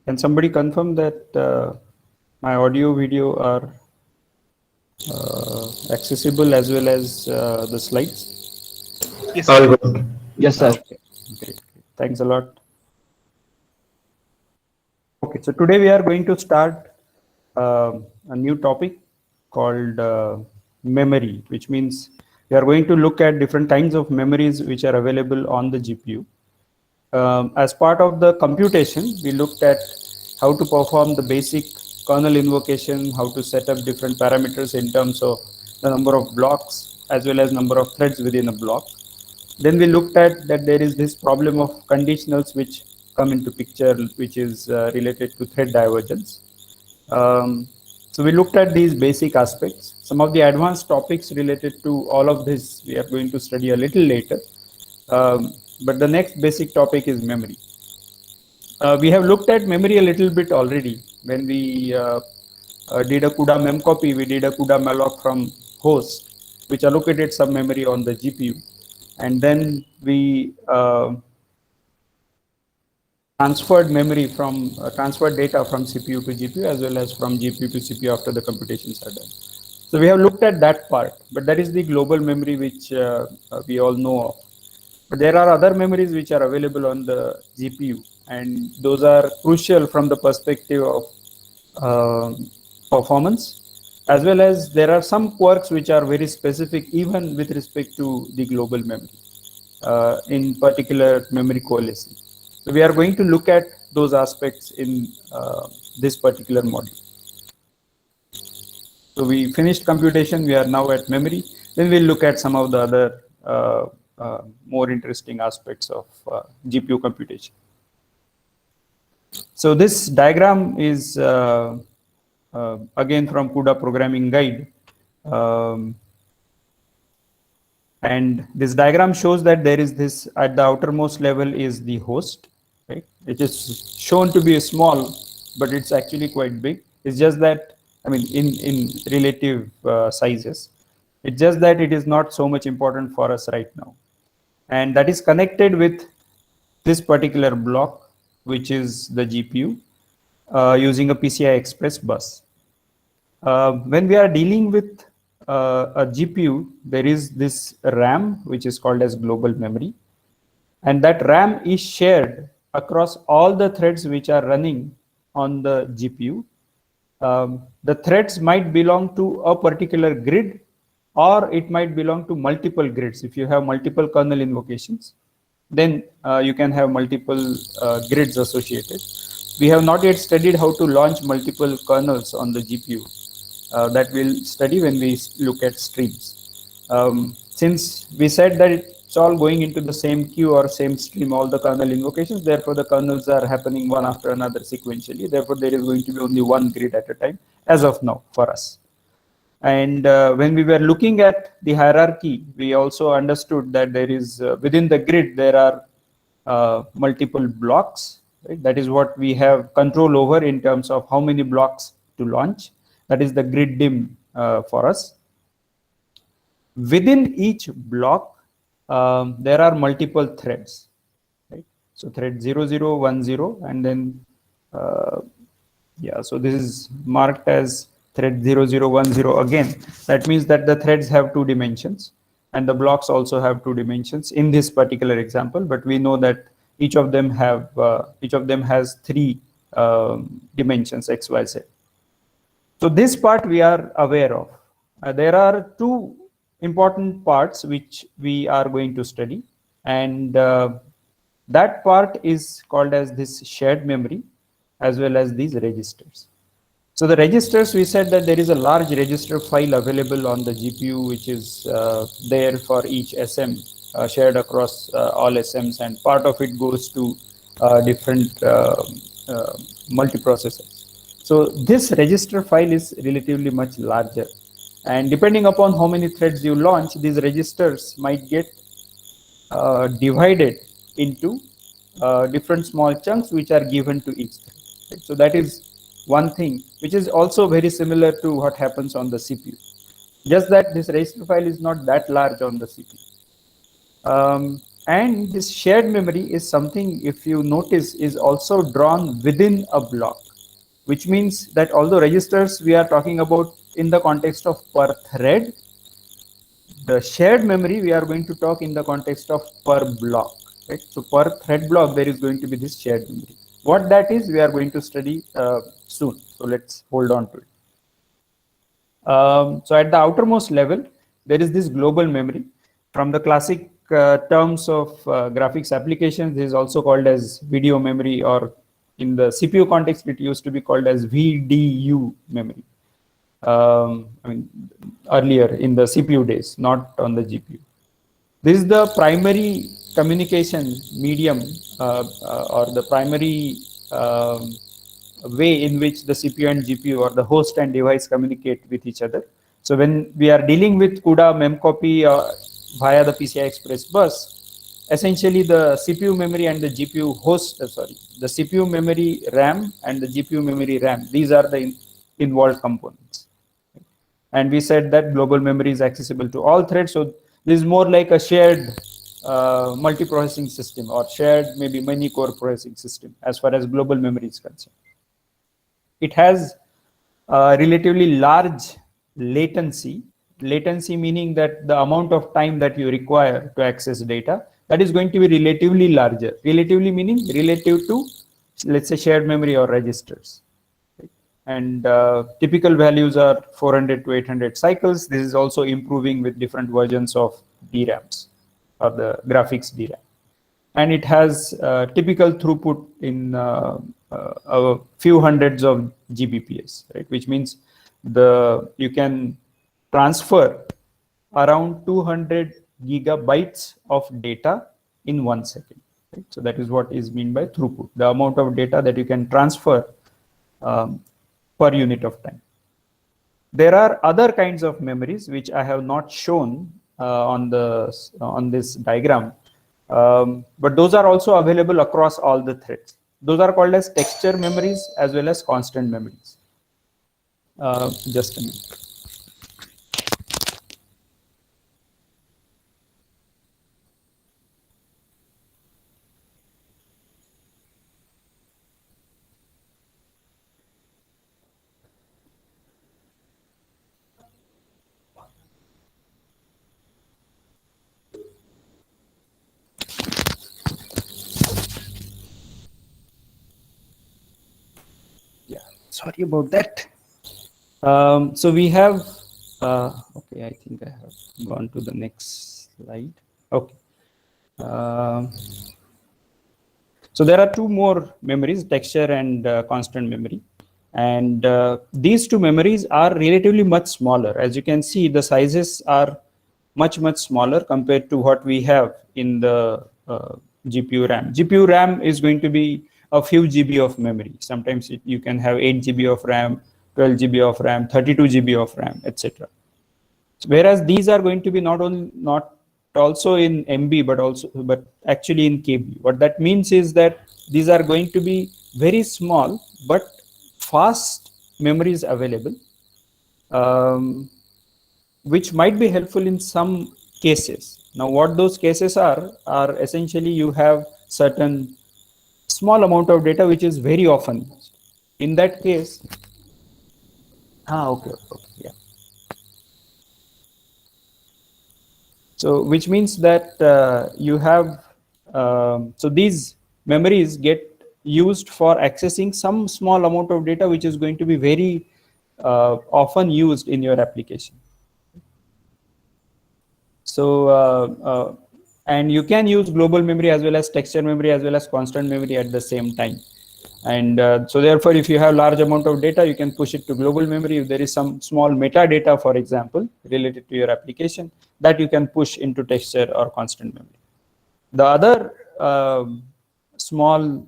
Can somebody confirm that my audio, video are accessible as well as the slides? Yes, All sir. good. Yes, sir. Okay, great. Thanks a lot. Okay, so today we are going to start a new topic called memory, which means we are going to look at different kinds of memories which are available on the GPU. As part of the computation, we looked at how to perform the basic kernel invocation, how to set up different parameters in terms of the number of blocks as well as number of threads within a block. Then we looked at that there is this problem of conditionals which come into picture, which is related to thread divergence. So we looked at these basic aspects. Some of the advanced topics related to all of this we are going to study a little later. But the next basic topic is memory. We have looked at memory a little bit already. When we did a CUDA memcopy, we did a CUDA malloc from host, which allocated some memory on the GPU. And then we transferred memory from transferred data from CPU to GPU as well as from GPU to CPU after the computations are done. So we have looked at that part, but that is the global memory which we all know of. But there are other memories which are available on the GPU, and those are crucial from the perspective of performance, as well as there are some quirks which are very specific even with respect to the global memory, in particular memory coalescing. So we are going to look at those aspects in this particular module. So we finished computation, we are now at memory. Then we'll look at some of the other more interesting aspects of GPU computation. So this diagram is again from CUDA programming guide. And this diagram shows that there is this at the outermost level is the host, right? It is shown to be small, but it's actually quite big. It's just that, I mean, in relative sizes, it's just that it is not so much important for us right now. And that is connected with this particular block, which is the GPU, using a PCI Express bus. When we are dealing with a GPU, there is this RAM, which is called as global memory. And that RAM is shared across all the threads which are running on the GPU. The threads might belong to a particular grid, or it might belong to multiple grids. If you have multiple kernel invocations, then you can have multiple grids associated. We have not yet studied how to launch multiple kernels on the GPU. That we'll study when we look at streams. Since we said that it's all going into the same queue or same stream, all the kernel invocations, therefore the kernels are happening one after another sequentially. Therefore, there is going to be only one grid at a time as of now for us. And when we were looking at the hierarchy, we also understood that there is within the grid, there are multiple blocks. Right? That is what we have control over in terms of how many blocks to launch. That is the grid dim for us. Within each block, there are multiple threads. Right? So thread 0010, and then yeah, so this is marked as thread 0010 again. That means that the threads have 2 dimensions, and the blocks also have 2 dimensions in this particular example. But we know that each of them has 3 dimensions, X, Y, Z. So this part we are aware of. There are 2 important parts which we are going to study, and that part is called as this shared memory as well as these registers. So the registers, we said that there is a large register file available on the GPU, which is there for each SM, shared across all SMs, and part of it goes to different multiprocessors. So this register file is relatively much larger, and depending upon how many threads you launch, these registers might get divided into different small chunks which are given to each thread. Right? So that is one thing which is also very similar to what happens on the CPU. Just that this register file is not that large on the CPU. And this shared memory is something, if you notice, is also drawn within a block, which means that although registers we are talking about in the context of per thread, the shared memory we are going to talk in the context of per block, right? So per thread block there is going to be this shared memory. What that is, we are going to study soon. So let's hold on to it. So at the outermost level, there is this global memory. From the classic terms of graphics applications, this is also called as video memory, or in the CPU context, it used to be called as VDU memory. I mean, earlier in the CPU days, not on the GPU. This is the primary communication medium or the primary way in which the CPU and GPU, or the host and device, communicate with each other. So when we are dealing with CUDA memcopy via the PCI Express bus, essentially the CPU memory and the GPU host, the CPU memory RAM and the GPU memory RAM, these are the involved components. And we said that global memory is accessible to all threads. So this is more like a shared multi-processing system, or shared maybe many core processing system as far as global memory is concerned. It has relatively large latency. Latency meaning that the amount of time that you require to access data, that is going to be relatively larger. Relatively meaning relative to, let's say, shared memory or registers. And typical values are 400 to 800 cycles. This is also improving with different versions of DRAMs, or the graphics DRAM. And it has typical throughput in a few hundreds of Gbps, right? Which means you can transfer around 200 gigabytes of data in 1 second. Right? So that is what is meant by throughput, the amount of data that you can transfer per unit of time. There are other kinds of memories which I have not shown on this diagram, but those are also available across all the threads. Those are called as texture memories as well as constant memories. Just a minute. Yeah, sorry about that. So we have, okay, I think I have gone to the next slide. Okay. So there are two more memories, texture and constant memory. And these two memories are relatively much smaller. As you can see, the sizes are much smaller compared to what we have in the GPU RAM. GPU RAM is going to be a few GB of memory. Sometimes you can have 8 GB of RAM, 12 GB of RAM, 32 GB of RAM, etc. Whereas these are going to be not also in MB, but actually in KB. What that means is that these are going to be very small but fast memories available, which might be helpful in some cases. Now, what those cases are essentially you have certain small amount of data which is very often used. In that case, okay, yeah. So which means that you have, so these memories get used for accessing some small amount of data which is going to be very often used in your application. So, and you can use global memory as well as texture memory as well as constant memory at the same time. And so therefore, if you have large amount of data, you can push it to global memory. If there is some small metadata, for example, related to your application, that you can push into texture or constant memory. The other small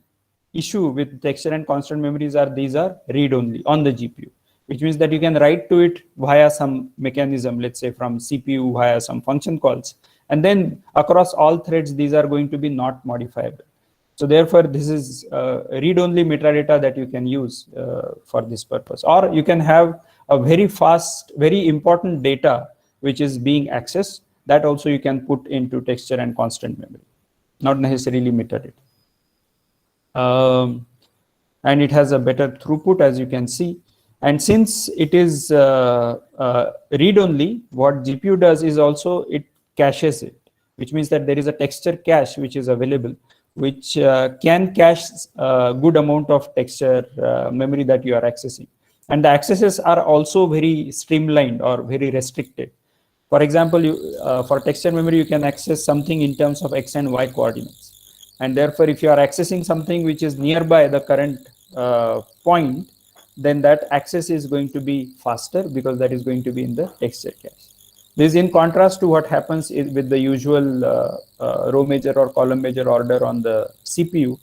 issue with texture and constant memories are these are read-only on the GPU, which means that you can write to it via some mechanism, let's say from CPU via some function calls. And then across all threads, these are going to be not modifiable. So therefore, this is read-only metadata that you can use for this purpose. Or you can have a very fast, very important data which is being accessed. That also you can put into texture and constant memory. not necessarily metadata. And it has a better throughput, as you can see. And since it is read-only, what GPU does is also it caches it, which means that there is a texture cache which is available, which can cache a good amount of texture memory that you are accessing. And the accesses are also very streamlined or very restricted. For example, for texture memory, you can access something in terms of X and Y coordinates. And therefore, if you are accessing something which is nearby the current point, then that access is going to be faster because that is going to be in the texture cache. This is in contrast to what happens with the usual row major or column major order on the CPU,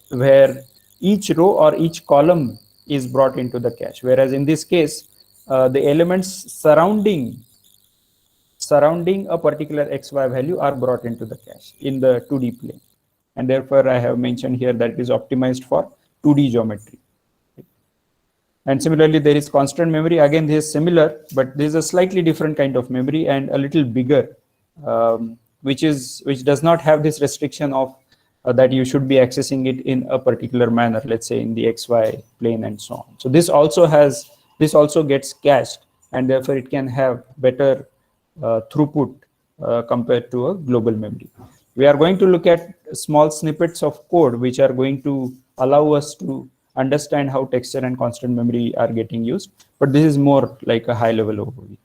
where each row or each column is brought into the cache. Whereas in this case, the elements surrounding a particular XY value are brought into the cache in the 2D plane. And therefore, I have mentioned here that it is optimized for 2D geometry. And similarly, there is constant memory. Again, this is similar, but this is a slightly different kind of memory and a little bigger, which does not have this restriction of that you should be accessing it in a particular manner, let's say in the XY plane and so on. So this also gets cached, and therefore it can have better throughput compared to a global memory. We are going to look at small snippets of code which are going to allow us to understand how texture and constant memory are getting used, but this is more like a high level overview.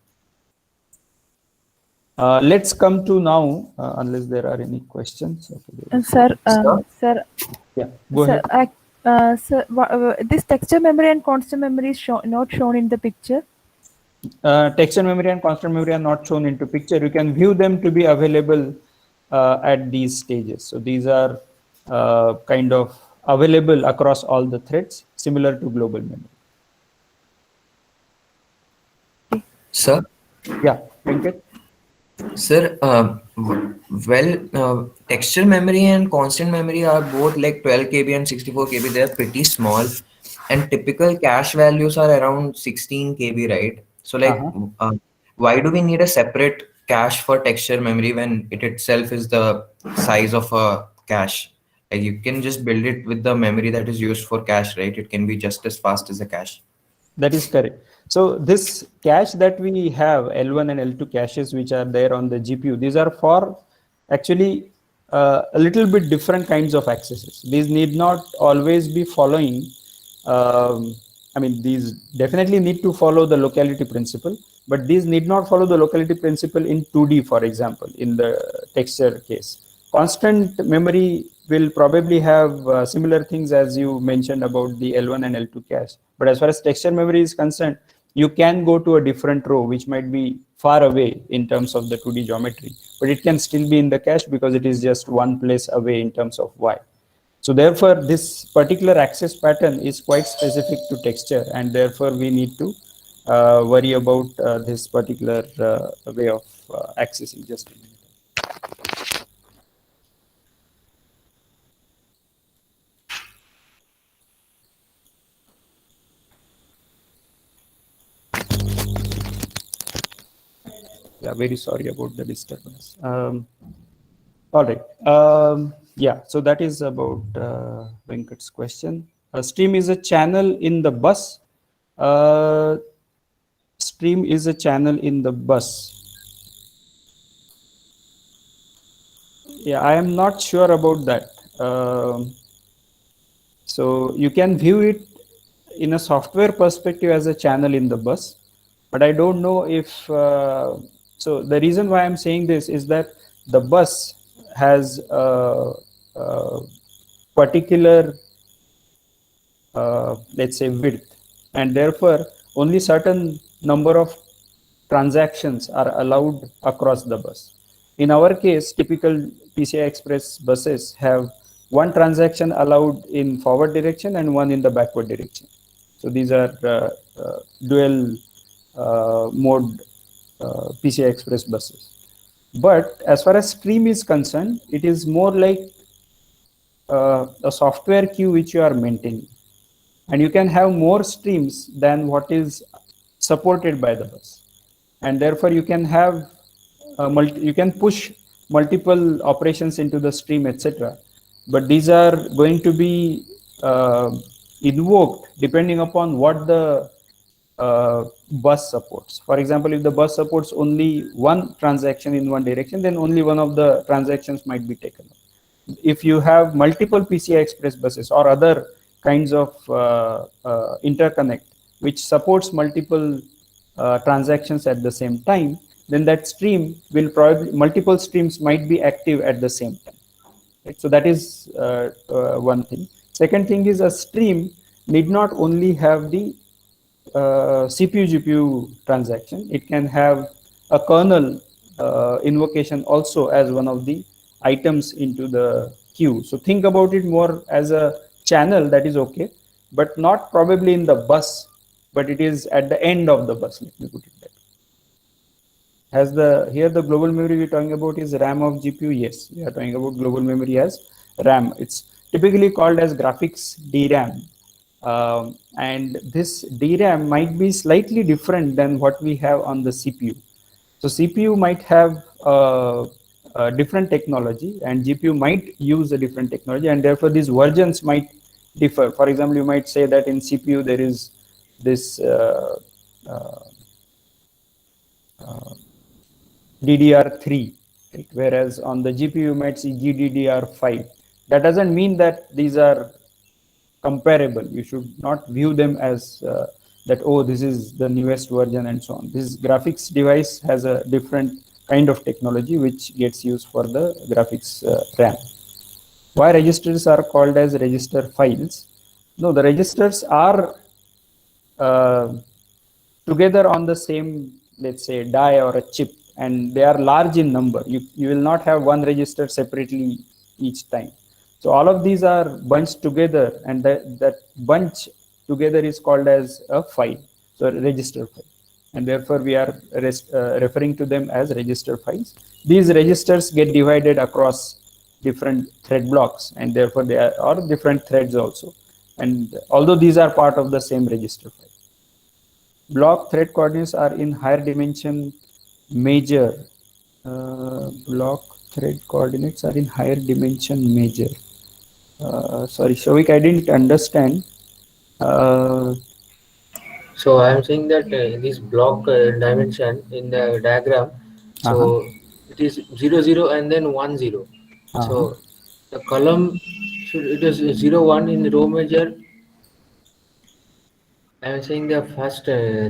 Let's come to now, unless there are any questions. Okay, sir, yeah, go ahead. Sir, this texture memory and constant memory is not shown in the picture. Texture memory and constant memory are not shown into picture. You can view them to be available at these stages. So these are kind of available across all the threads, similar to global memory. Sir? Yeah, Venkat? Sir, texture memory and constant memory are both like 12 KB and 64 KB. They are pretty small, and typical cache values are around 16 KB, right? So like, why do we need a separate cache for texture memory when it itself is the size of a cache? Like you can just build it with the memory that is used for cache, right? It can be just as fast as a cache. That is correct. So this cache that we have, L1 and L2 caches, which are there on the GPU, these are for actually a little bit different kinds of accesses. These need not always be following. I mean, these definitely need to follow the locality principle, but these need not follow the locality principle in 2D, for example, in the texture case. Constant memory will probably have similar things as you mentioned about the L1 and L2 cache. But as far as texture memory is concerned, you can go to a different row, which might be far away in terms of the 2D geometry, but it can still be in the cache because it is just one place away in terms of Y. So therefore, this particular access pattern is quite specific to texture, and therefore we need to worry about this particular way of accessing. Just a minute. Yeah, very sorry about the disturbance. All right. Yeah, so that is about Venkat's question. Stream is a channel in the bus. Stream is a channel in the bus. Yeah, I am not sure about that. So you can view it in a software perspective as a channel in the bus, but I don't know if, so the reason why I'm saying this is that the bus has a particular, let's say, width, and therefore only certain number of transactions are allowed across the bus. In our case, typical PCI Express buses have one transaction allowed in forward direction and one in the backward direction. So these are dual mode PCI Express buses. But as far as stream is concerned, it is more like a software queue which you are maintaining. And you can have more streams than what is supported by the bus. And therefore, you can have you can push multiple operations into the stream, etc. But these are going to be invoked depending upon what the bus supports. For example, if the bus supports only one transaction in one direction, then only one of the transactions might be taken up. If you have multiple PCI Express buses or other kinds of interconnect which supports multiple transactions at the same time, then that stream will probably, multiple streams might be active at the same time. Right? So that is one thing. Second thing is, a stream need not only have the CPU GPU transaction, it can have a kernel invocation also as one of the items into the queue. So think about it more as a channel, that is okay, but not probably in the bus, but it is at the end of the bus, let me put it that way. As here the global memory we're talking about is RAM of GPU. Yes, we are talking about global memory as RAM. It's typically called as graphics DRAM. And this DRAM might be slightly different than what we have on the CPU. So CPU might have a different technology, and GPU might use a different technology, and therefore these versions might differ. For example, you might say that in CPU there is this DDR3, right? Whereas on the GPU you might see GDDR5. That doesn't mean that these are comparable. You should not view them as that, oh, this is the newest version and so on. This graphics device has a different kind of technology which gets used for the graphics RAM. Why registers are called as register files? No, the registers are together on the same, let's say, die or a chip, and they are large in number. You will not have one register separately each time. So all of these are bunched together, and that bunch together is called as a file, so a register file. And therefore we are referring to them as register files. These registers get divided across different thread blocks, and therefore they are different threads also. And although these are part of the same register file. Block thread coordinates are in higher dimension major. Block thread coordinates are in higher dimension major. Sorry, Shouvick, I didn't understand. So I am saying that this block dimension in the diagram, so it is 0 0 and then 1 0. So the column should, it is 0 1 in row major. I am saying the first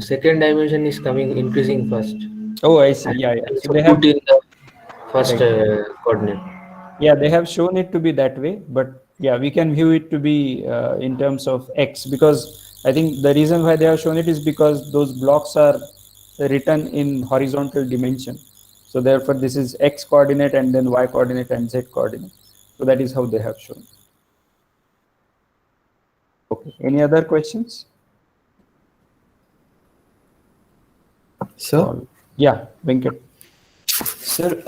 second dimension is coming increasing first. Oh, I see. And Yeah. So so they have put in the first right. coordinate. Yeah, they have shown it to be that way, but yeah, we can view it to be in terms of X, because I think the reason why they have shown it is because those blocks are written in horizontal dimension. So therefore this is X coordinate and then Y coordinate and Z coordinate. So that is how they have shown. Okay, any other questions? Sir? Yeah, Venkat. Sir,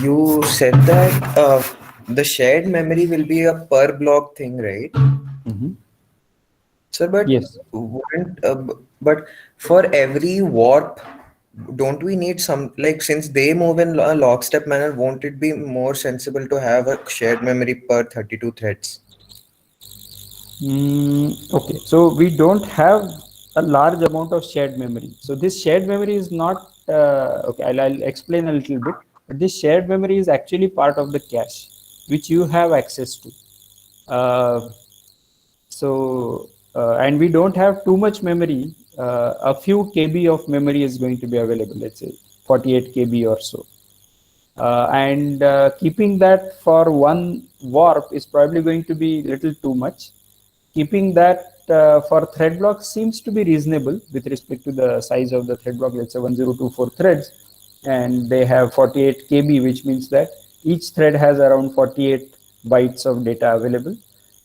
you said that the shared memory will be a per block thing, right? Sir, but yes, but for every warp, don't we need some, like, since they move in a lockstep manner, won't it be more sensible to have a shared memory per 32 threads? okay, so we don't have a large amount of shared memory. So this shared memory is not okay. I'll explain a little bit. But this shared memory is actually part of the cache, which you have access to. And we don't have too much memory. A few KB of memory is going to be available. Let's say 48 KB or so. And keeping that for one warp is probably going to be a little too much. Keeping that for thread block seems to be reasonable with respect to the size of the thread block. Let's say 1024 threads, and they have 48 KB, which means that each thread has around 48 bytes of data available.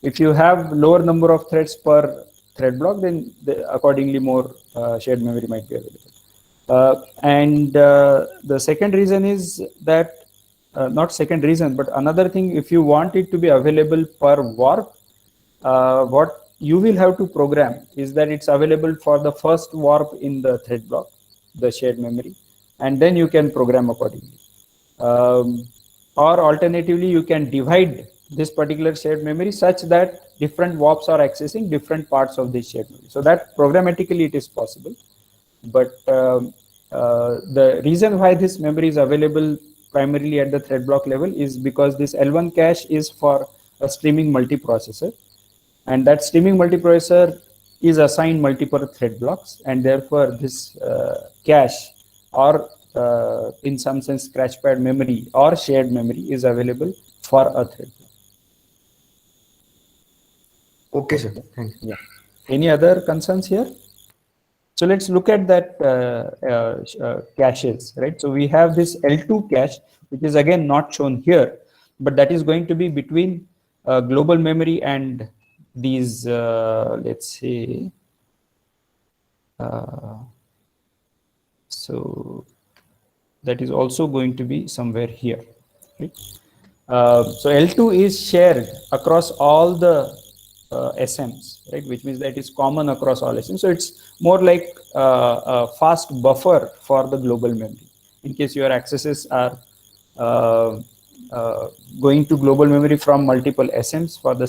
If you have lower number of threads per thread block, then accordingly more shared memory might be available. And the second reason is that, not second reason, but another thing, if you want it to be available per warp, what you will have to program is that it's available for the first warp in the thread block, the shared memory, and then you can program accordingly. Or alternatively, you can divide this particular shared memory such that different WOPs are accessing different parts of this shared memory. So that programmatically it is possible. But the reason why this memory is available primarily at the thread block level is because this L1 cache is for a streaming multiprocessor, and that streaming multiprocessor is assigned multiple thread blocks, and therefore this cache or in some sense scratchpad memory or shared memory is available for a thread block. Okay, sir. Thank you. Yeah. Any other concerns here? So let's look at that caches, right? So we have this L2 cache, which is again not shown here, but that is going to be between global memory and these, let's say, so that is also going to be somewhere here, right? So L2 is shared across all the SMs, right? Which means that it's common across all SMs. So it's more like a fast buffer for the global memory. In case your accesses are going to global memory from multiple SMs for the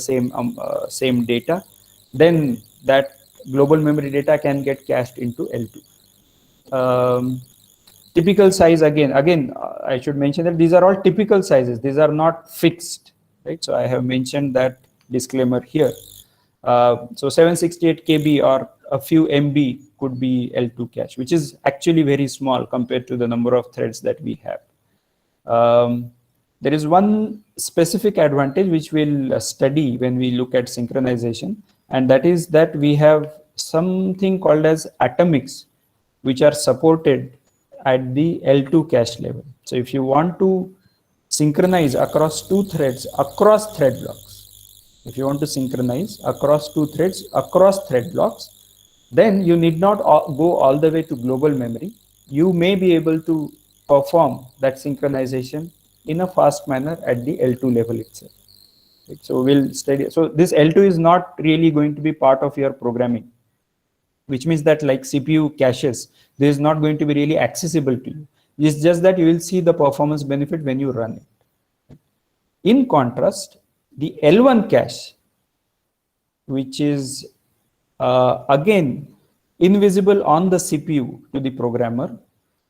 same data, then that global memory data can get cached into L2. Typical size, again I should mention that these are all typical sizes, these are not fixed, right? So I have mentioned that disclaimer here. So 768 KB or a few MB could be L2 cache, which is actually very small compared to the number of threads that we have. There is one specific advantage which we'll study when we look at synchronization, and that is that we have something called as atomics, which are supported at the L2 cache level. So if you want to synchronize across two threads across thread blocks, if you want to synchronize across two threads across thread blocks, then you need not go all the way to global memory. You may be able to perform that synchronization in a fast manner at the L2 level itself. Right? So we'll study. So this L2 is not really going to be part of your programming, which means that like CPU caches, this is not going to be really accessible to you. It's just that you will see the performance benefit when you run it. In contrast, the L1 cache, which is again invisible on the CPU to the programmer,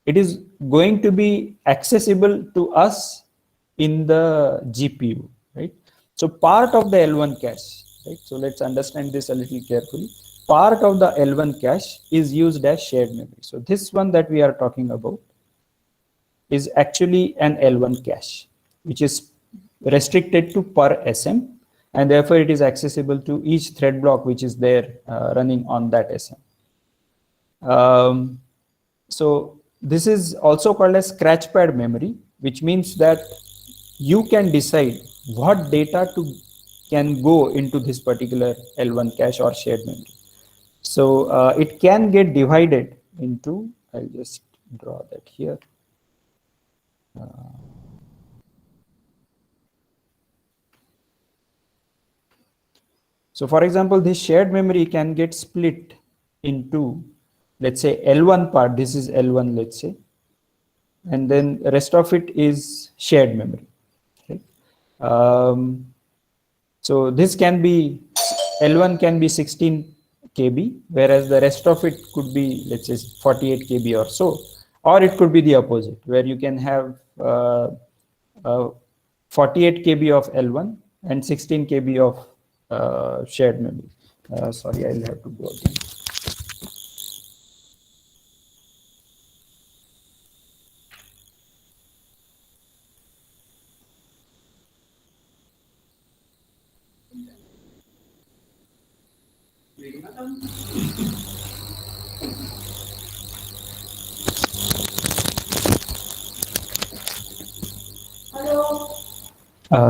it is going to be accessible to us in the GPU, right? So part of the L1 cache, right? So let's understand this a little carefully. Part of the L1 cache is used as shared memory. So this one that we are talking about is actually an L1 cache, which is restricted to per SM, and therefore it is accessible to each thread block which is there running on that SM. So this is also called as scratchpad memory, which means that you can decide what data can go into this particular L1 cache or shared memory. So it can get divided into, I'll just draw that here. So for example, this shared memory can get split into, let's say L1 part, this is L1, let's say, and then the rest of it is shared memory. Okay? So this can be, L1 can be 16 KB, whereas the rest of it could be, let's say 48 KB or so, or it could be the opposite, where you can have 48 KB of L1 and 16 KB of shared memory. Sorry, I'll have to go again.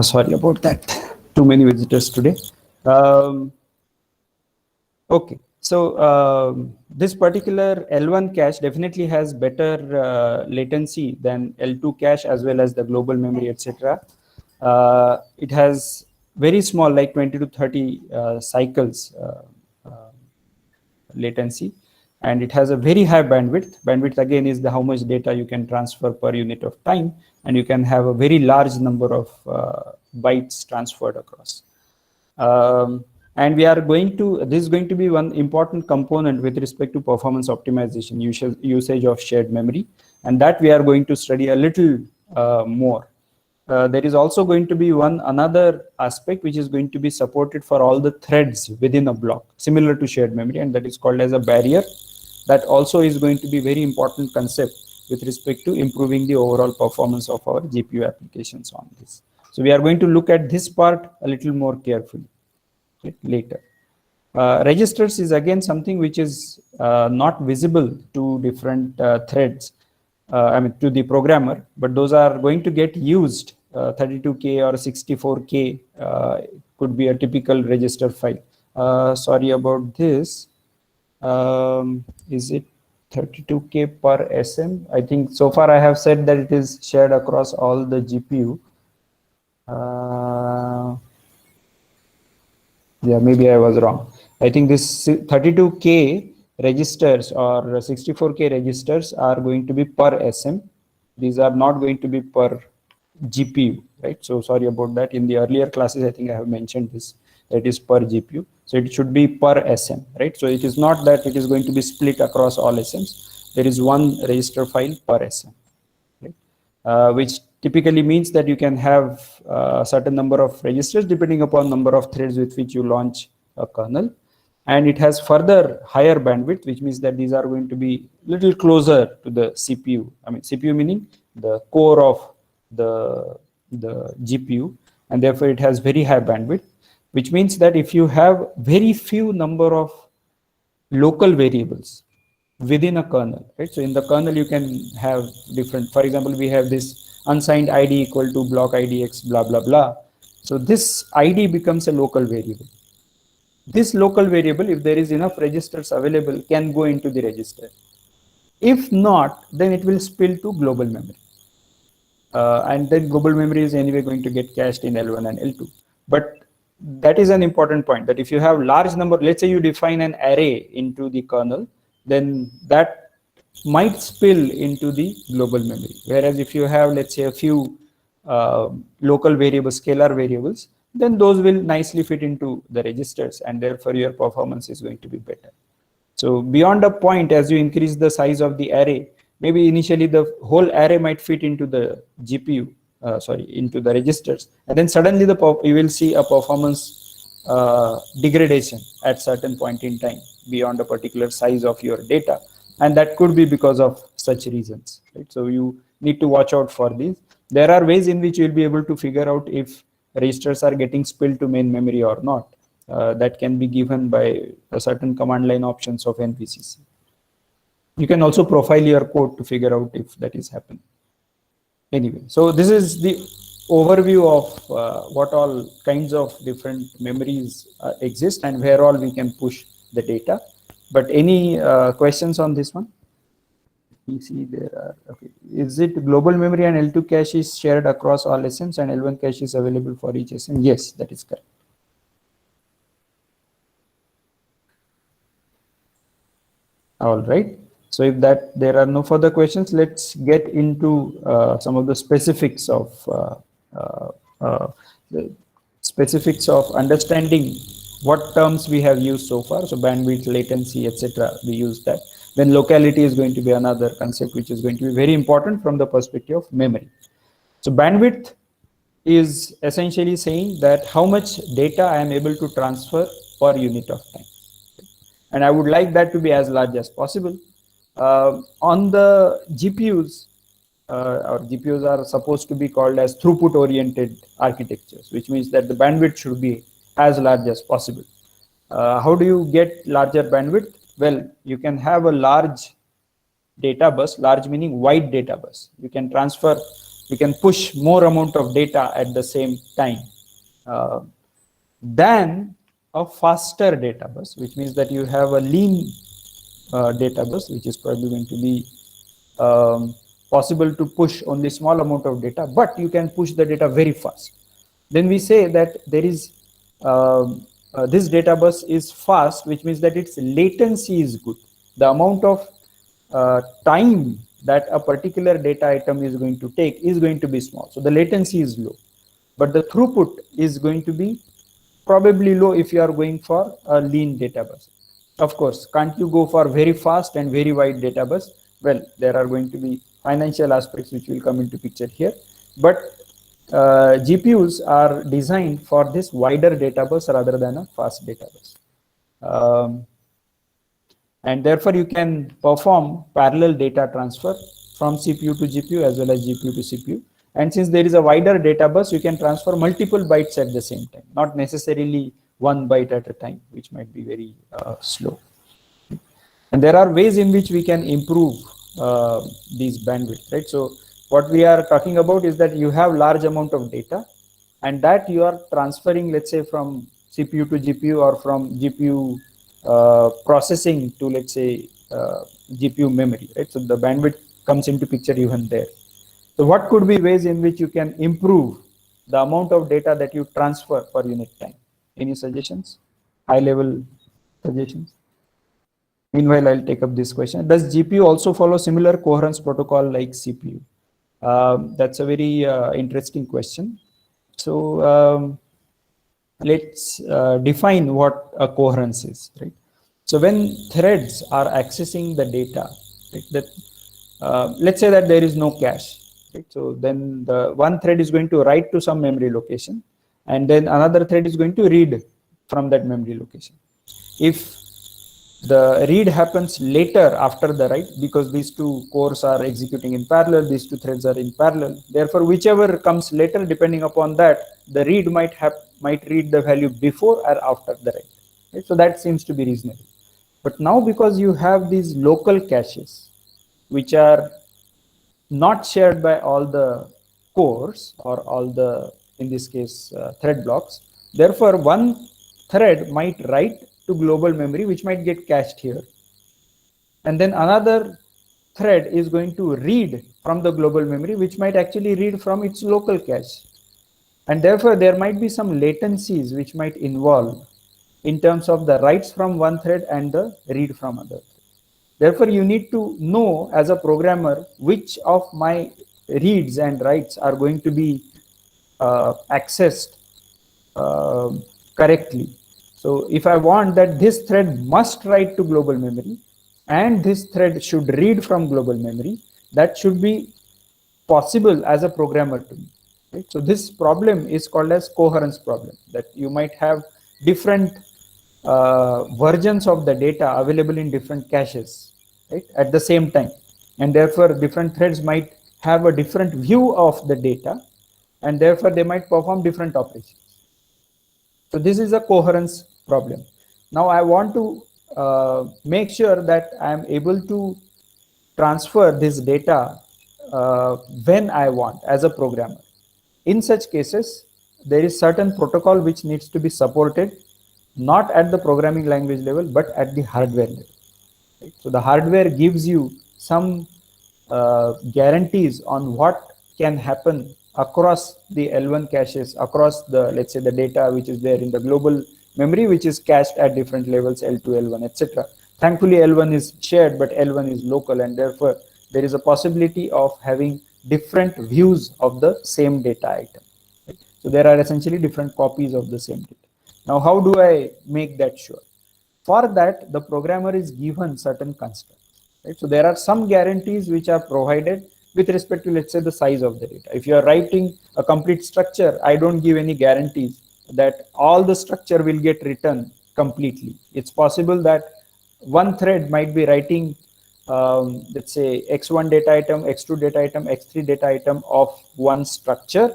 Sorry about that. Too many visitors today. Okay, so this particular L1 cache definitely has better latency than L2 cache as well as the global memory, etc. It has very small, like 20 to 30 cycles latency. and it has a very high bandwidth. Bandwidth again is the how much data you can transfer per unit of time, and you can have a very large number of bytes transferred across. And we are going to, this is going to be one important component with respect to performance optimization, usage of shared memory, and that we are going to study a little more. There is also going to be another aspect which is going to be supported for all the threads within a block, similar to shared memory, and that is called as a barrier. That also is going to be very important concept with respect to improving the overall performance of our GPU applications on this. So we are going to look at this part a little more carefully later. Registers is again something which is not visible to different threads, I mean to the programmer, but those are going to get used. 32K or 64K could be a typical register file. Sorry about this. Is it 32K per SM? I think so far I have said that it is shared across all the GPU. Yeah, maybe I was wrong. I think this 32K registers or 64K registers are going to be per SM. These are not going to be per GPU, right? So sorry about that. In the earlier classes, I think I have mentioned this. It is per GPU. So it should be per SM, right? So it is not that it is going to be split across all SMs. There is one register file per SM, right? Which typically means that you can have a certain number of registers depending upon number of threads with which you launch a kernel. And it has further higher bandwidth, which means that these are going to be little closer to the CPU. I mean, CPU meaning the core of the GPU, and therefore it has very high bandwidth, which means that if you have very few number of local variables within a kernel, right? So in the kernel you can have different, for example, we have this unsigned ID equal to block IDX blah blah blah. So this ID becomes a local variable. This local variable, if there is enough registers available, can go into the register. If not, then it will spill to global memory. And then global memory is anyway going to get cached in L1 and L2. But that is an important point, that if you have large number, let's say you define an array into the kernel, then that might spill into the global memory. Whereas if you have, let's say, a few local variables, scalar variables, then those will nicely fit into the registers, and therefore your performance is going to be better. So beyond a point, as you increase the size of the array, maybe initially the whole array might fit into the GPU, into the registers, and then suddenly you will see a performance degradation at certain point in time beyond a particular size of your data, and that could be because of such reasons, right? So you need to watch out for these. There are ways in which you will be able to figure out if registers are getting spilled to main memory or not. That can be given by a certain command line options of NVCC. You can also profile your code to figure out if that is happening. Anyway, so this is the overview of what all kinds of different memories exist and where all we can push the data. But any questions on this one? We see there are, okay. Is it global memory and L2 cache is shared across all SMs and L1 cache is available for each SM? Yes, that is correct. All right. So if there are no further questions, let's get into some of the specifics of understanding what terms we have used so far. So bandwidth, latency, etc. We use that. Then locality is going to be another concept which is going to be very important from the perspective of memory. So bandwidth is essentially saying that how much data I am able to transfer per unit of time. And I would like that to be as large as possible. On the GPUs, our GPUs are supposed to be called as throughput-oriented architectures, which means that the bandwidth should be as large as possible. How do you get larger bandwidth? Well, you can have a large data bus, large meaning wide data bus. You can transfer, you can push more amount of data at the same time than a faster data bus, which means that you have a lean data bus, which is probably going to be possible to push only small amount of data, but you can push the data very fast. Then we say that there is this data bus is fast, which means that its latency is good. the amount of time that a particular data item is going to take is going to be small. So the latency is low, but the throughput is going to be probably low if you are going for a lean data bus. Of course, can't you go for very fast and very wide data bus? Well, there are going to be financial aspects which will come into picture here, but GPUs are designed for this wider data bus rather than a fast data bus. And therefore you can perform parallel data transfer from CPU to GPU as well as GPU to CPU. And since there is a wider data bus, you can transfer multiple bytes at the same time, not necessarily one byte at a time, which might be very slow. And there are ways in which we can improve these bandwidth, right? So what we are talking about is that you have large amount of data and that you are transferring, let's say, from CPU to GPU or from GPU processing to, let's say, GPU memory, right? So the bandwidth comes into picture even there. So what could be ways in which you can improve the amount of data that you transfer per unit time? Any suggestions? High level suggestions? Meanwhile, I'll take up this question. Does GPU also follow similar coherence protocol like CPU? That's a very interesting question. So let's define what a coherence is, right? So when threads are accessing the data, right, that let's say that there is no cache, right? So then the one thread is going to write to some memory location, and then another thread is going to read from that memory location. If the read happens later after the write, because these two cores are executing in parallel, these two threads are in parallel. Therefore, whichever comes later, depending upon that, the read might read the value before or after the write. Right? So that seems to be reasonable. But now, because you have these local caches, which are not shared by all the cores or all the, in this case, thread blocks, therefore one thread might write to global memory, which might get cached here, and then another thread is going to read from the global memory, which might actually read from its local cache, and therefore there might be some latencies which might involve in terms of the writes from one thread and the read from other thread. Therefore you need to know as a programmer which of my reads and writes are going to be accessed correctly. So if I want that this thread must write to global memory and this thread should read from global memory, that should be possible as a programmer to me. Right? So this problem is called as coherence problem, that you might have different versions of the data available in different caches, right, at the same time, and therefore different threads might have a different view of the data, and therefore they might perform different operations. So this is a coherence problem. Now I want to make sure that I am able to transfer this data when I want as a programmer. In such cases, there is certain protocol which needs to be supported, not at the programming language level, but at the hardware level. Right? So the hardware gives you some guarantees on what can happen across the L1 caches, across the, let's say, the data which is there in the global memory, which is cached at different levels, L2, L1, etc. Thankfully, L1 is shared, but L1 is local, and therefore there is a possibility of having different views of the same data item. Right? So there are essentially different copies of the same data. Now, how do I make that sure? For that, the programmer is given certain constructs. Right? So there are some guarantees which are provided with respect to, let's say, the size of the data. If you are writing a complete structure, I don't give any guarantees that all the structure will get written completely. It's possible that one thread might be writing, let's say, x1 data item, x2 data item, x3 data item of one structure,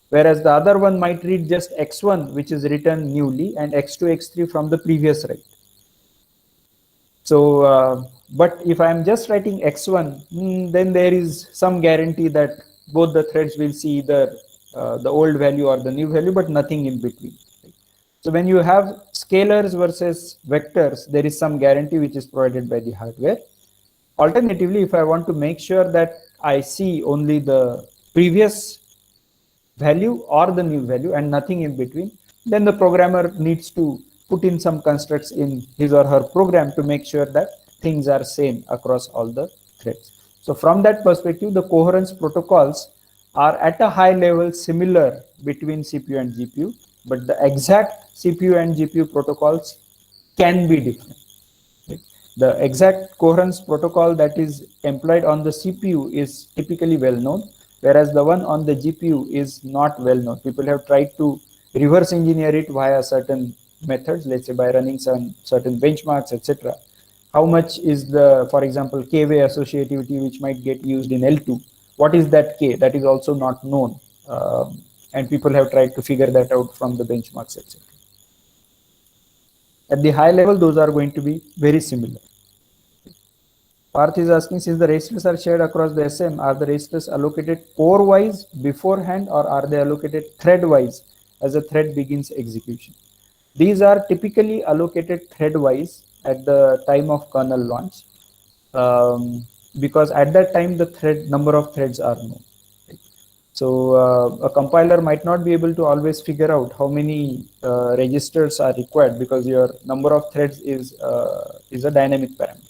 whereas the other one might read just x1, which is written newly, and x2, x3 from the previous write. So, but if I am just writing x1, then there is some guarantee that both the threads will see either the old value or the new value, but nothing in between. Right? So when you have scalars versus vectors, there is some guarantee which is provided by the hardware. Alternatively, if I want to make sure that I see only the previous value or the new value and nothing in between, then the programmer needs to put in some constructs in his or her program to make sure that things are same across all the threads. So from that perspective, the coherence protocols are at a high level similar between CPU and GPU, but the exact CPU and GPU protocols can be different. The exact coherence protocol that is employed on the CPU is typically well known, whereas the one on the GPU is not well known. People have tried to reverse engineer it via certain methods, let's say by running some certain benchmarks, etc. How much is the, for example, K-way associativity which might get used in L2? What is that K? That is also not known. And people have tried to figure that out from the benchmarks, etc. At the high level, those are going to be very similar. Parth is asking, since the registers are shared across the SM, are the registers allocated core-wise beforehand, or are they allocated thread-wise as a thread begins execution? These are typically allocated thread-wise at the time of kernel launch, because at that time the thread number of threads are known. So a compiler might not be able to always figure out how many registers are required, because your number of threads is a dynamic parameter.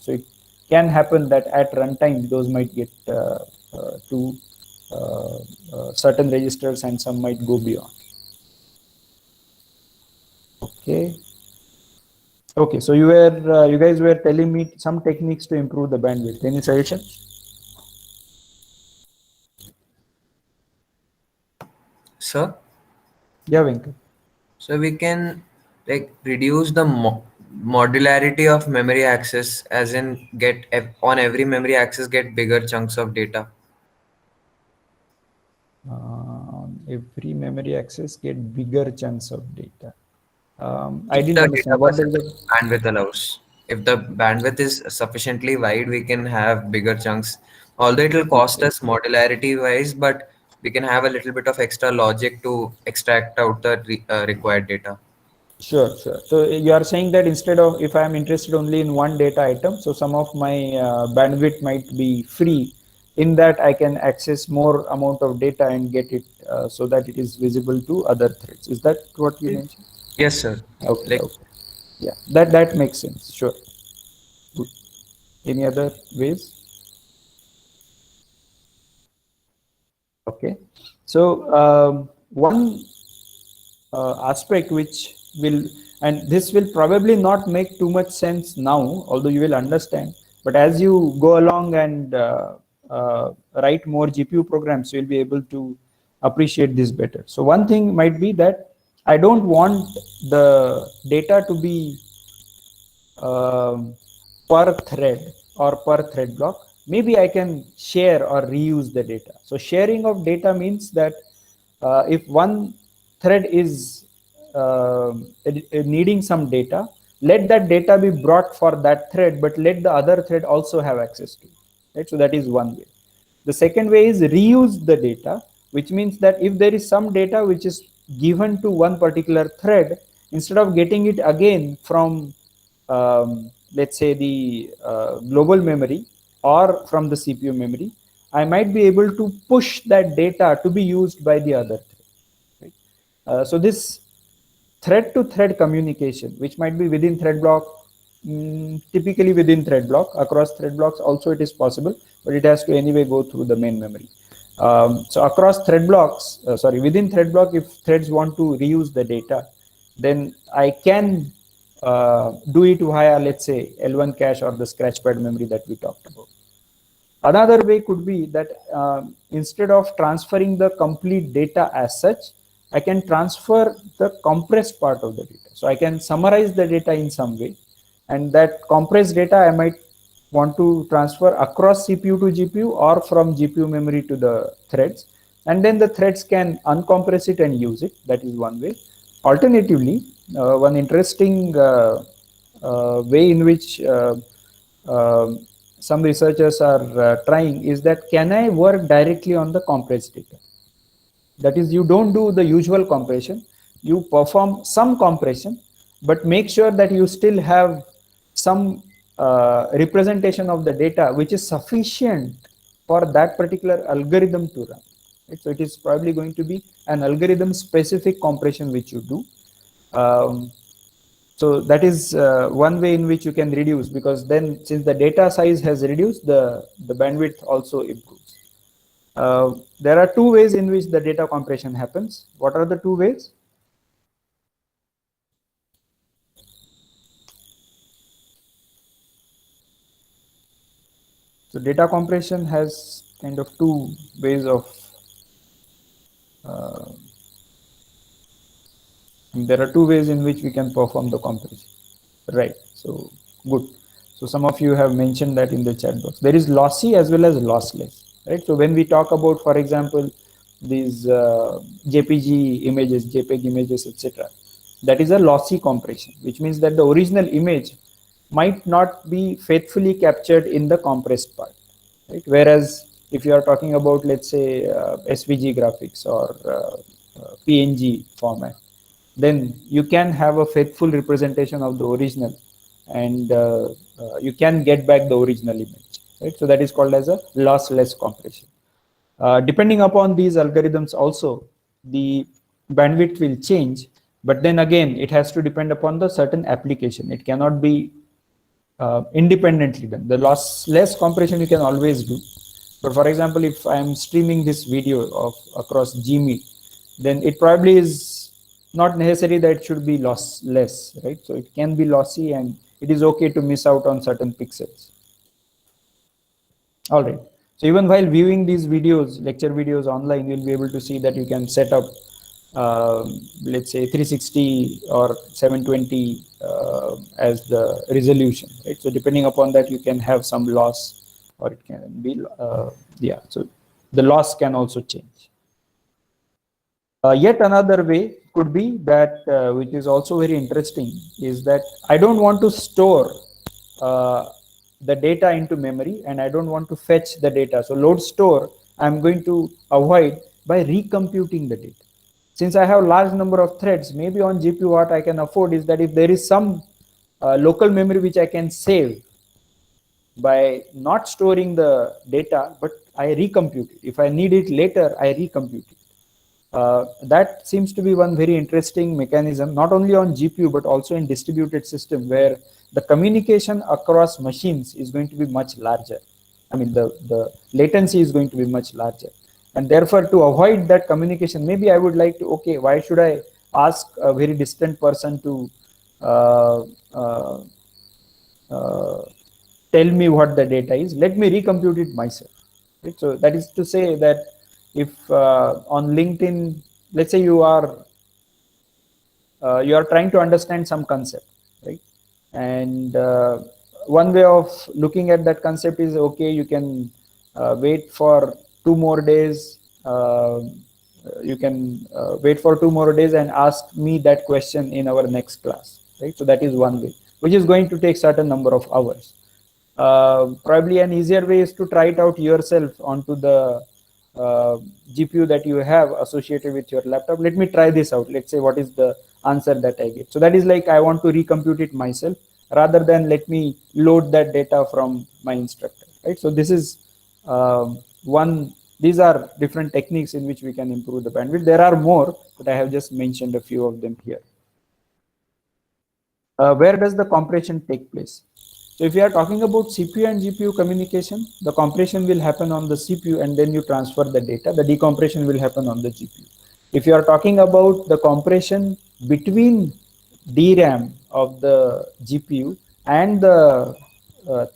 So it can happen that at runtime those might get to certain registers and some might go beyond. Okay. Okay. So you guys were telling me some techniques to improve the bandwidth. Any suggestions? Sir? Yeah, Venkat. So we can like reduce the modularity of memory access, as in get on every memory access get bigger chunks of data. Every memory access get bigger chunks of data. I If didn't the understand data what bus is the bandwidth allows. If the bandwidth is sufficiently wide, we can have bigger chunks. Although it will cost us modularity wise, but we can have a little bit of extra logic to extract out the required data. Sure, sure. So you are saying that instead of, if I am interested only in one data item, so some of my bandwidth might be free. In that, I can access more amount of data and get it so that it is visible to other threads. Is that what you mentioned? Yes, sir. Okay, Like, okay. Yeah, that makes sense. Sure. Good. Any other ways? Okay. So one aspect which will, and this will probably not make too much sense now, although you will understand, but as you go along and write more GPU programs, you will be able to appreciate this better. So one thing might be that I don't want the data to be per thread or per thread block. Maybe I can share or reuse the data. So sharing of data means that if one thread is needing some data, let that data be brought for that thread, but let the other thread also have access to it. Right? So that is one way. The second way is reuse the data, which means that if there is some data which is given to one particular thread, instead of getting it again from let's say the global memory or from the CPU memory, I might be able to push that data to be used by the other thread. Right? So this thread to thread communication, which might be within thread block, typically within thread block, across thread blocks also it is possible, but it has to anyway go through the main memory. So across thread blocks, within thread block, if threads want to reuse the data, then I can do it via, let's say, L1 cache or the scratchpad memory that we talked about. Another way could be that instead of transferring the complete data as such, I can transfer the compressed part of the data. So I can summarize the data in some way, and that compressed data I might want to transfer across CPU to GPU or from GPU memory to the threads, and then the threads can uncompress it and use it. That is one way. Alternatively, one interesting way in which some researchers are trying is that, can I work directly on the compressed data? That is, you don't do the usual compression, you perform some compression, but make sure that you still have some representation of the data which is sufficient for that particular algorithm to run. Right? So it is probably going to be an algorithm specific compression which you do. So that is one way in which you can reduce, because then since the data size has reduced, the bandwidth also improves. There are two ways in which the data compression happens. What are the two ways? So data compression has kind of two ways of there are two ways in which we can perform the compression, right? So good. So some of you have mentioned that in the chat box. There is lossy as well as lossless, right? So when we talk about, for example, these JPG images, JPEG images, etc., that is a lossy compression, which means that the original image might not be faithfully captured in the compressed part, right? Whereas if you are talking about, let's say, SVG graphics or PNG format, then you can have a faithful representation of the original, and you can get back the original image, right? So that is called as a lossless compression. Depending upon these algorithms also, the bandwidth will change, but then again it has to depend upon the certain application. It cannot be independently done. The lossless compression you can always do, but for example, if I am streaming this video of across Gmeet, then it probably is not necessary that it should be lossless, right? So it can be lossy, and it is okay to miss out on certain pixels. All right. So even while viewing these videos, lecture videos online, you'll be able to see that you can set up, let's say 360 or 720 as the resolution, right? So depending upon that, you can have some loss, or it can be, yeah. So the loss can also change. Yet another way could be that, which is also very interesting, is that I don't want to store the data into memory, and I don't want to fetch the data. So load store, I'm going to avoid by recomputing the data. Since I have large number of threads, maybe on GPU what I can afford is that if there is some local memory which I can save by not storing the data, but I recompute it. If I need it later, I recompute it. That seems to be one very interesting mechanism, not only on GPU, but also in distributed system, where the communication across machines is going to be much larger. I mean, the latency is going to be much larger. And therefore, to avoid that communication, maybe I would like to, okay, why should I ask a very distant person to tell me what the data is? Let me recompute it myself. Right? So that is to say that if on LinkedIn, let's say you are trying to understand some concept, right? And one way of looking at that concept is, okay, you can wait for 2 more days. You can wait for 2 more days and ask me that question in our next class, right? So that is one way, which is going to take certain number of hours. Probably an easier way is to try it out yourself onto the GPU that you have associated with your laptop. Let me try this out. Let's say what is the answer that I get. So that is like, I want to recompute it myself rather than let me load that data from my instructor, right? So this is these are different techniques in which we can improve the bandwidth. There are more, but I have just mentioned a few of them here. Where does the compression take place? So if you are talking about CPU and GPU communication, the compression will happen on the CPU and then you transfer the data. The decompression will happen on the GPU. If you are talking about the compression between DRAM of the GPU and the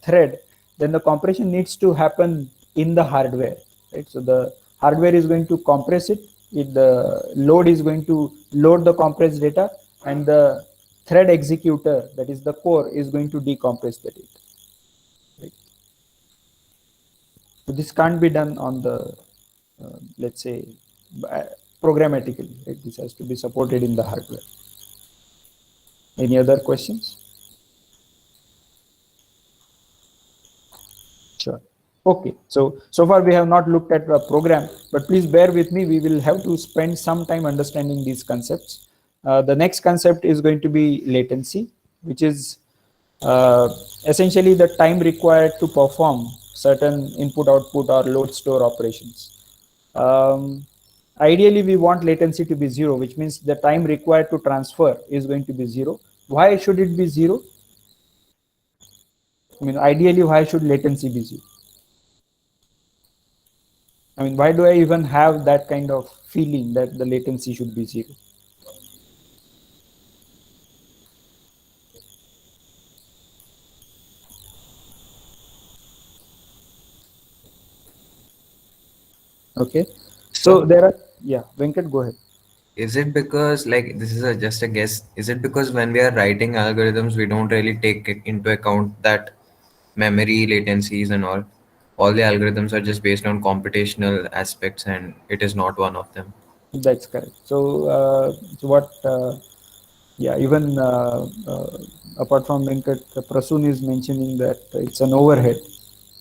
thread, then the compression needs to happen in the hardware, right? So the hardware is going to compress it. The load is going to load the compressed data, and the thread executor, that is the core, is going to decompress the data. Right? So this can't be done on the, let's say, programmatically. Right? This has to be supported in the hardware. Any other questions? Sure. Okay. So far we have not looked at the program, but please bear with me. We will have to spend some time understanding these concepts. The next concept is going to be latency, which is essentially the time required to perform certain input output or load store operations. Ideally we want latency to be 0, which means the time required to transfer is going to be 0. Why should it be 0? I mean, ideally, why should latency be 0? I mean, why do I even have that kind of feeling that the latency should be 0? Okay. So there are, yeah, Venkat, go ahead. Is it because, like, this is just a guess, is it because when we are writing algorithms, we don't really take into account that memory latencies and all the algorithms are just based on computational aspects, and it is not one of them? That's correct. So what, yeah, even apart from Venkat, Prasoon is mentioning that it's an overhead.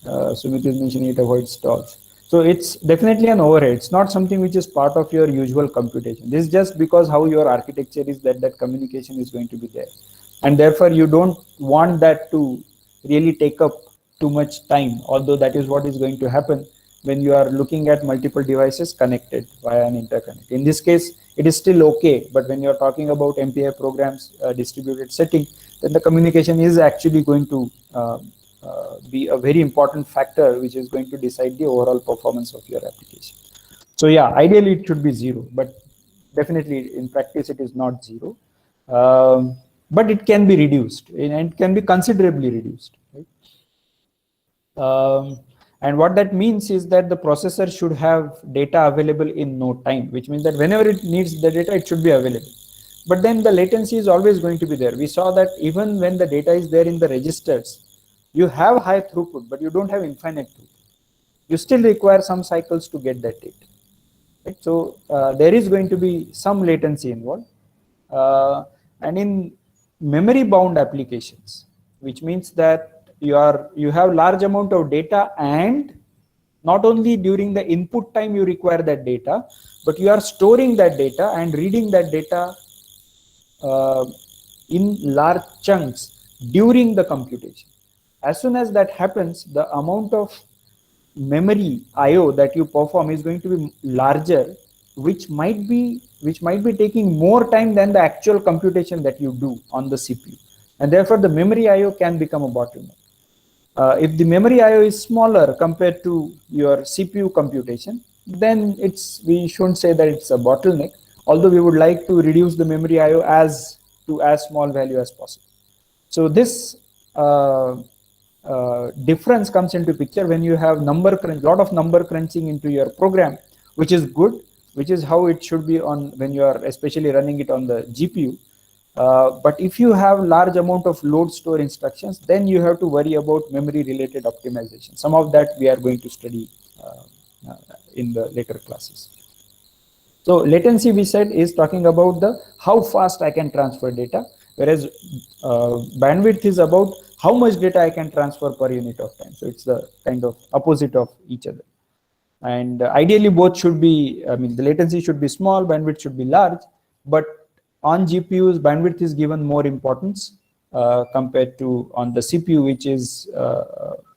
Sumit is mentioning it avoids stalls. So it's definitely an overhead. It's not something which is part of your usual computation. This is just because how your architecture is that communication is going to be there. And therefore you don't want that to really take up too much time, although that is what is going to happen when you are looking at multiple devices connected via an interconnect. In this case, it is still okay, but when you're talking about MPI programs, distributed setting, then the communication is actually going to be a very important factor which is going to decide the overall performance of your application. So yeah, ideally it should be 0, but definitely in practice it is not 0. But it can be reduced, and it can be considerably reduced. Right? And what that means is that the processor should have data available in no time, which means that whenever it needs the data, it should be available. But then the latency is always going to be there. We saw that even when the data is there in the registers, you have high throughput, but you don't have infinite throughput. You still require some cycles to get that data. Right? So there is going to be some latency involved. And in memory bound applications, which means that you have large amount of data, and not only during the input time you require that data, but you are storing that data and reading that data in large chunks during the computation. As soon as that happens, the amount of memory IO that you perform is going to be larger, which might be taking more time than the actual computation that you do on the CPU, and therefore the memory IO can become a bottleneck. If the memory IO is smaller compared to your CPU computation, then we shouldn't say that it's a bottleneck, although we would like to reduce the memory IO to as small value as possible. So this difference comes into picture when you have lot of number crunching into your program, which is good, which is how it should be on when you are especially running it on the GPU. But if you have large amount of load store instructions, then you have to worry about memory related optimization. Some of that we are going to study in the later classes. So latency, we said, is talking about the how fast I can transfer data, whereas bandwidth is about how much data I can transfer per unit of time. So it's the kind of opposite of each other. And ideally both should be, I mean, the latency should be small, bandwidth should be large, but on GPUs, bandwidth is given more importance compared to on the CPU,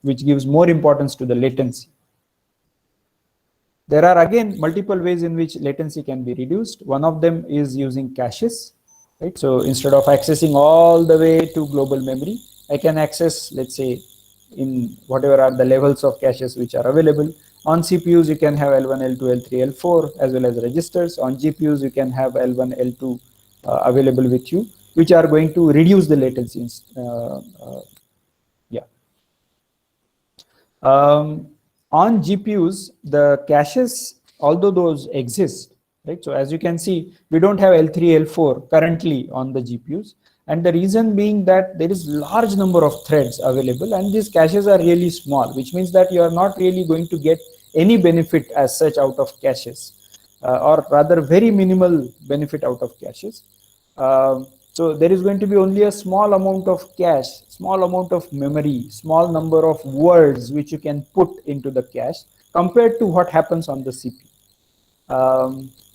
which gives more importance to the latency. There are again multiple ways in which latency can be reduced. One of them is using caches, right? So instead of accessing all the way to global memory, I can access, let's say, in whatever are the levels of caches which are available. On CPUs, you can have L1, L2, L3, L4, as well as registers. On GPUs, you can have L1, L2 available with you, which are going to reduce the latency. On GPUs, the caches, although those exist, right? So as you can see, we don't have L3, L4 currently on the GPUs. And the reason being that there is large number of threads available, and these caches are really small, which means that you are not really going to get any benefit as such out of caches, or rather very minimal benefit out of caches. So there is going to be only a small amount of cache, small amount of memory, small number of words which you can put into the cache compared to what happens on the CPU.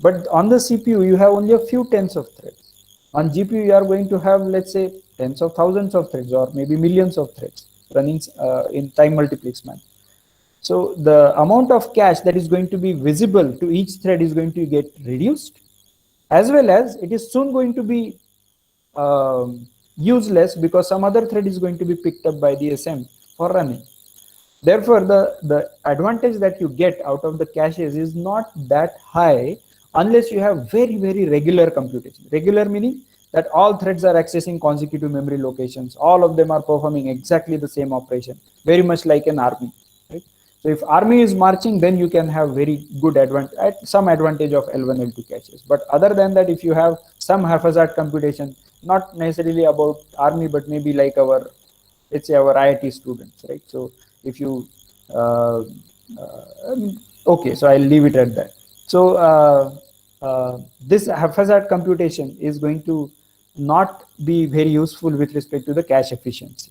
But on the CPU, you have only a few tens of threads. On GPU, you are going to have, let's say, tens of thousands of threads or maybe millions of threads running in time multiplex manner. So the amount of cache that is going to be visible to each thread is going to get reduced, as well as it is soon going to be useless because some other thread is going to be picked up by the SM for running. Therefore, the advantage that you get out of the caches is not that high unless you have very, very regular computation. Regular meaning that all threads are accessing consecutive memory locations. All of them are performing exactly the same operation, very much like an army. Right? So if army is marching, then you can have very good advantage, some advantage of L1, L2 caches. But other than that, if you have some haphazard computation, not necessarily about army, but maybe like our, let's say our IIT students, right? So if you, okay, so I'll leave it at that. So this haphazard computation is going to not be very useful with respect to the cache efficiency.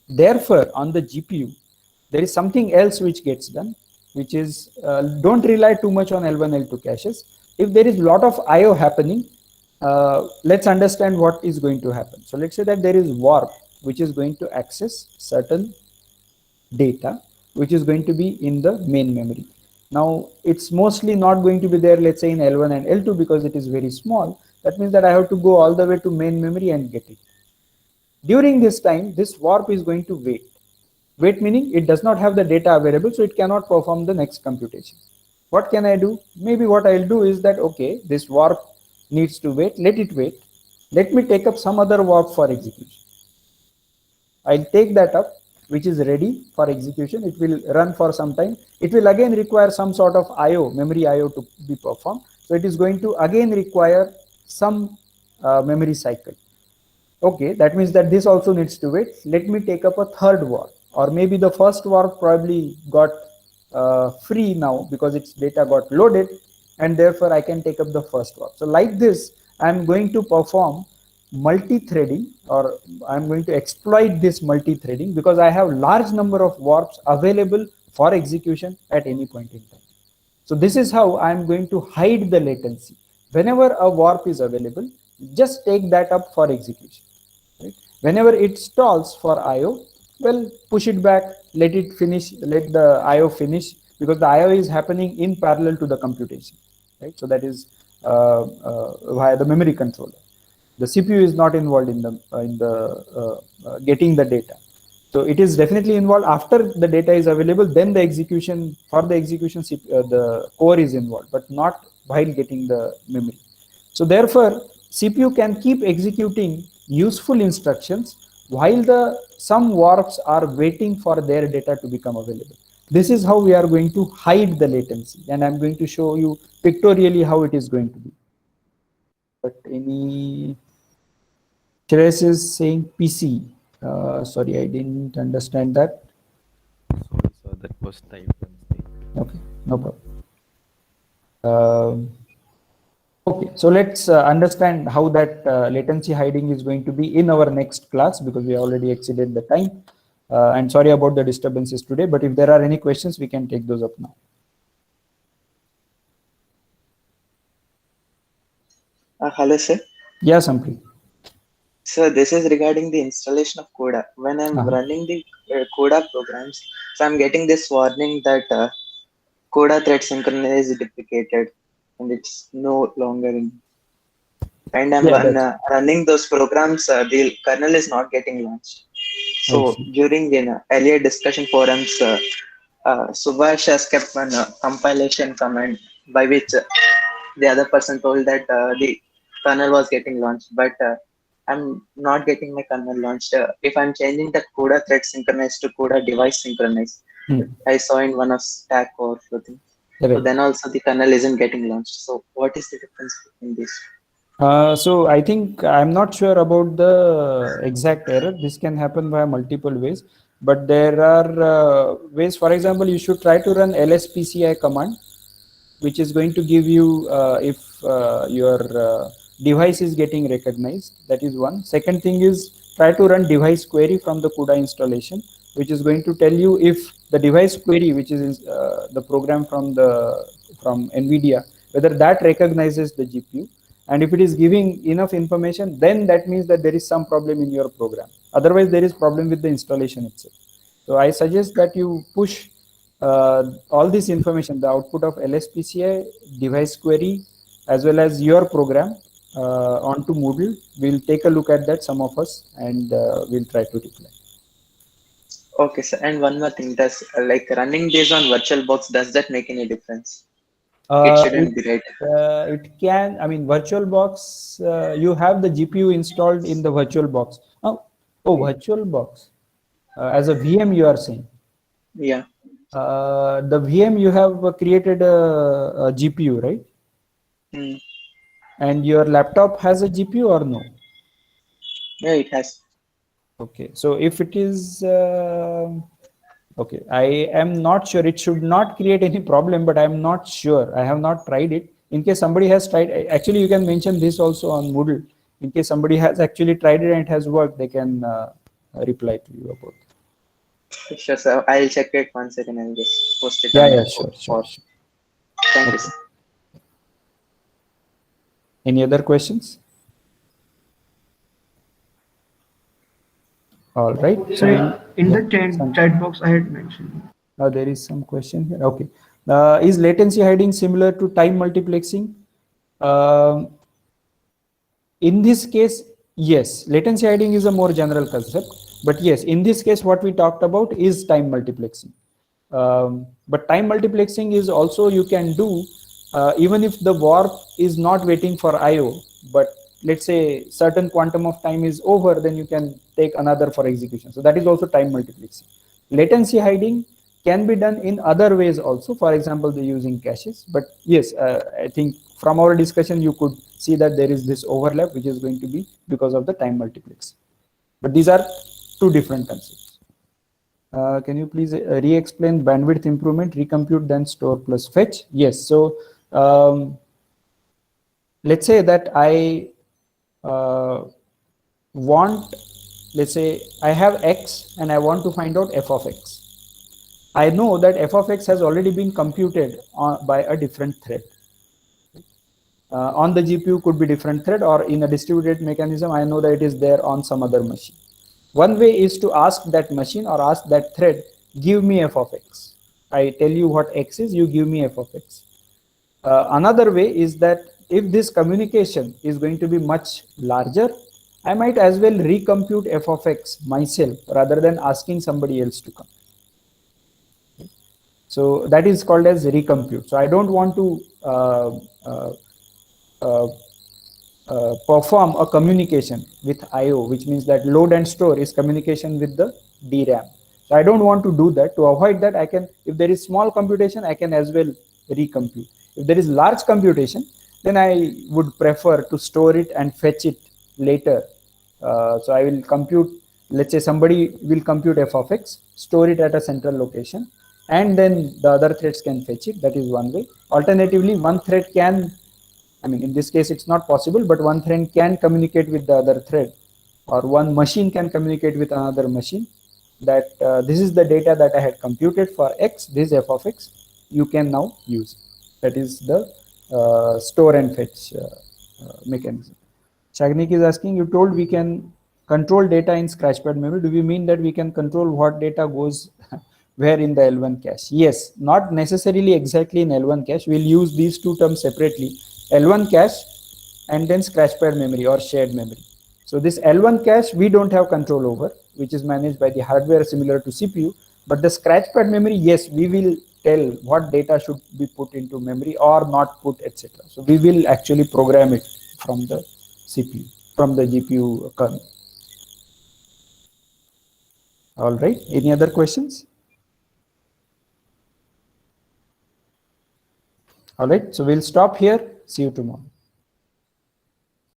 Therefore, on the GPU, there is something else which gets done, which is don't rely too much on L1, L2 caches. If there is a lot of IO happening, let's understand what is going to happen. So let's say that there is warp, which is going to access certain data, which is going to be in the main memory. Now, it's mostly not going to be there, let's say in L1 and L2 because it is very small. That means that I have to go all the way to main memory and get it. During this time, this warp is going to wait. Wait meaning it does not have the data available, so it cannot perform the next computation. What can I do? Maybe what I'll do is that, okay, this warp needs to wait, let it wait. Let me take up some other warp for execution. I'll take that up, which is ready for execution. It will run for some time. It will again require some sort of IO, memory IO to be performed. So it is going to again require some memory cycle. Okay, that means that this also needs to wait. Let me take up a third warp, or maybe the first warp probably got free now because its data got loaded, and therefore I can take up the first warp. So like this, I'm going to perform multi-threading, or I'm going to exploit this multi-threading because I have large number of warps available for execution at any point in time. So this is how I'm going to hide the latency. Whenever a warp is available, just take that up for execution. Right? Whenever it stalls for IO, well, push it back, let it finish, let the IO finish, because the IO is happening in parallel to the computation. Right? So that is via the memory controller. The CPU is not involved in the getting the data. So it is definitely involved after the data is available. Then the execution, for the execution, the core is involved, but not while getting the memory. So therefore, CPU can keep executing useful instructions while some warps are waiting for their data to become available. This is how we are going to hide the latency, and I'm going to show you pictorially how it is going to be. But any Sheera is saying PC. Sorry, I didn't understand that. Sorry, sir, that was typed mistake. Okay, no problem. Okay, so let's understand how that latency hiding is going to be in our next class, because we already exceeded the time. And sorry about the disturbances today, but if there are any questions, we can take those up now. Hello, sir. Yeah, Sampri. So this is regarding the installation of CUDA. When I'm running the CUDA programs, so I'm getting this warning that CUDA thread synchronize is deprecated and it's no longer in. And I'm running those programs, the kernel is not getting launched. So during the earlier discussion forums, Subhash has kept one compilation command by which the other person told that the kernel was getting launched, but I'm not getting my kernel launched. If I'm changing that CUDA thread synchronize to CUDA device synchronize, I saw in one of Stack Overflow thing. So then also the kernel isn't getting launched. So what is the difference between these? So I think I'm not sure about the exact error. This can happen via multiple ways, but there are ways. For example, you should try to run lspci command, which is going to give you if your device is getting recognized. That is one. Second thing is try to run device query from the CUDA installation, which is going to tell you if the device query, which is the program from NVIDIA, whether that recognizes the GPU. And if it is giving enough information, then that means that there is some problem in your program. Otherwise, there is problem with the installation itself. So I suggest that you push all this information, the output of lspci, device query, as well as your program, onto Moodle. We'll take a look at that, some of us, and we'll try to reply. Okay, sir. And one more thing, does like running this on VirtualBox, does that make any difference? It shouldn't be, right? It can, I mean, VirtualBox, you have the GPU installed in the VirtualBox. VirtualBox. As a VM, you are saying? Yeah. The VM, you have created a GPU, right? Hmm. And your laptop has a GPU or no? Yeah, it has. Okay, so if it is, okay, I am not sure. It should not create any problem, but I am not sure. I have not tried it. In case somebody has tried, actually, you can mention this also on Moodle. In case somebody has actually tried it and it has worked, they can reply to you about it. Sure, sir. I'll check it once again and just post it Yeah, on yeah, the sure, sure, board. sure. Thank you, Okay. sir. Any other questions? All right. So in yeah, the chat box, I had mentioned. there is some question here. Okay. Is latency hiding similar to time multiplexing? In this case, yes, latency hiding is a more general concept, but yes, in this case, what we talked about is time multiplexing. But time multiplexing is also you can do even if the warp is not waiting for IO, but let's say certain quantum of time is over, then you can take another for execution. So that is also time multiplexing. Latency hiding can be done in other ways also. For example, the using caches. But yes, I think from our discussion, you could see that there is this overlap, which is going to be because of the time multiplexing. But these are two different concepts. Can you please re-explain bandwidth improvement, recompute, then store plus fetch? Yes. So let's say that I want, let's say I have X and I want to find out f of X. I know that f of X has already been computed by a different thread. On the GPU could be different thread, or in a distributed mechanism, I know that it is there on some other machine. One way is to ask that machine or ask that thread, give me f of X. I tell you what X is, you give me f of X. Another way is that if this communication is going to be much larger, I might as well recompute f of X myself rather than asking somebody else to come. So that is called as recompute. So I don't want to perform a communication with IO, which means that load and store is communication with the DRAM. So I don't want to do that. To avoid that, I can, if there is small computation, I can as well recompute. If there is large computation, then I would prefer to store it and fetch it later. So I will compute, let's say somebody will compute f of X, store it at a central location, and then the other threads can fetch it. That is one way. Alternatively, one thread can, I mean, in this case, it's not possible, but one thread can communicate with the other thread, or one machine can communicate with another machine, that this is the data that I had computed for X, this f of X, you can now use. That is the store and fetch mechanism. Shagnik is asking, you told we can control data in scratchpad memory. Do we mean that we can control what data goes where in the L1 cache? Yes, not necessarily exactly in L1 cache. We'll use these two terms separately. L1 cache and then scratchpad memory or shared memory. So this L1 cache we don't have control over, which is managed by the hardware similar to CPU. But the scratchpad memory, yes, we will tell what data should be put into memory or not put, etc. So we will actually program it from the CPU, from the GPU kernel. All right. Any other questions? All right. So we'll stop here. See you tomorrow.